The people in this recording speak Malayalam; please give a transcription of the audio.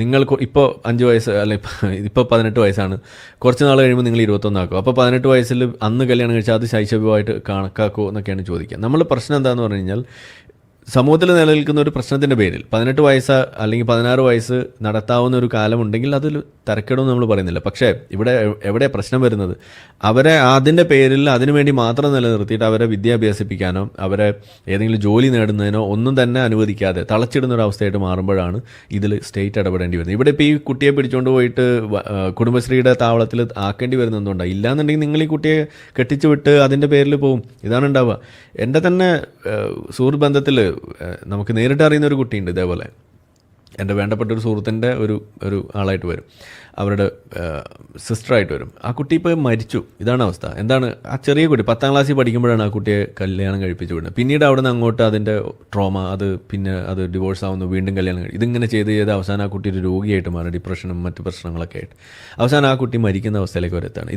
നിങ്ങൾക്ക് ഇപ്പോൾ 5 വയസ്സ് അല്ലെ, ഇപ്പോൾ 18 വയസ്സാണ്, കുറച്ച് നാൾ കഴിയുമ്പോൾ നിങ്ങൾ 21 ആക്കും. അപ്പോൾ 18 വയസ്സിൽ അന്ന് കല്യാണം കഴിച്ചാൽ അത് ശൈശവമായിട്ട് കണക്കാക്കുമോ എന്നൊക്കെയാണ് ചോദിക്കുക. നമ്മൾ പ്രശ്നം എന്താണെന്ന് പറഞ്ഞു കഴിഞ്ഞാൽ, സമൂഹത്തിൽ നിലനിൽക്കുന്ന ഒരു പ്രശ്നത്തിൻ്റെ പേരിൽ 18 വയസ്സ് അല്ലെങ്കിൽ 16 വയസ്സ് നടത്താവുന്ന ഒരു കാലമുണ്ടെങ്കിൽ അതിൽ തരക്കേടൊന്നും നമ്മൾ പറയുന്നില്ല. പക്ഷേ ഇവിടെ എവിടെ പ്രശ്നം വരുന്നത്, അവരെ അതിൻ്റെ പേരിൽ അതിനുവേണ്ടി മാത്രം നിലനിർത്തിയിട്ട് അവരെ വിദ്യാഭ്യാസിപ്പിക്കാനോ അവരെ ഏതെങ്കിലും ജോലി നേടുന്നതിനോ ഒന്നും തന്നെ അനുവദിക്കാതെ തളച്ചിടുന്ന ഒരു അവസ്ഥയായിട്ട് മാറുമ്പോഴാണ് ഇതിൽ സ്റ്റേറ്റ് ഇടപെടേണ്ടി വരുന്നത്. ഇവിടെ ഇപ്പോൾ ഈ കുട്ടിയെ പിടിച്ചുകൊണ്ട് പോയിട്ട് കുടുംബശ്രീയുടെ താവളത്തിൽ ആക്കേണ്ടി വരുന്നത് എന്തുകൊണ്ടാണ്? ഇല്ലാന്നുണ്ടെങ്കിൽ നിങ്ങൾ ഈ കുട്ടിയെ കെട്ടിച്ചു വിട്ട് അതിൻ്റെ പേരിൽ പോവും. ഇതാണ് ഉണ്ടാവുക. എൻ്റെ തന്നെ സുഹൃത്ത് ബന്ധത്തിൽ നമുക്ക് നേരിട്ട് അറിയുന്ന ഒരു കുട്ടിയുണ്ട്. ഇതേപോലെ എൻ്റെ വേണ്ടപ്പെട്ട ഒരു സുഹൃത്തിൻ്റെ ഒരു ആളായിട്ട് വരും, അവരുടെ സിസ്റ്ററായിട്ട് വരും. ആ കുട്ടി ഇപ്പോൾ മരിച്ചു. ഇതാണ് അവസ്ഥ. എന്താണ്? ആ ചെറിയ കുട്ടി 10ാം ക്ലാസ്സിൽ പഠിക്കുമ്പോഴാണ് ആ കുട്ടിയെ കല്യാണം കഴിപ്പിച്ച് വിടുന്നത്. പിന്നീട് അവിടെ നിന്ന് അങ്ങോട്ട് അതിൻ്റെ ട്രോമ, പിന്നെ അത് ഡിവോഴ്സ് ആവുന്നു, വീണ്ടും കല്യാണം ഇതിങ്ങനെ ചെയ്ത് അവസാനം ആ കുട്ടി ഒരു രോഗിയായിട്ട് മാറി, ഡിപ്രഷനും മറ്റ് പ്രശ്നങ്ങളൊക്കെ ആയിട്ട് അവസാനം ആ കുട്ടി മരിക്കുന്ന അവസ്ഥയിലേക്ക് വരെ എത്താണ്.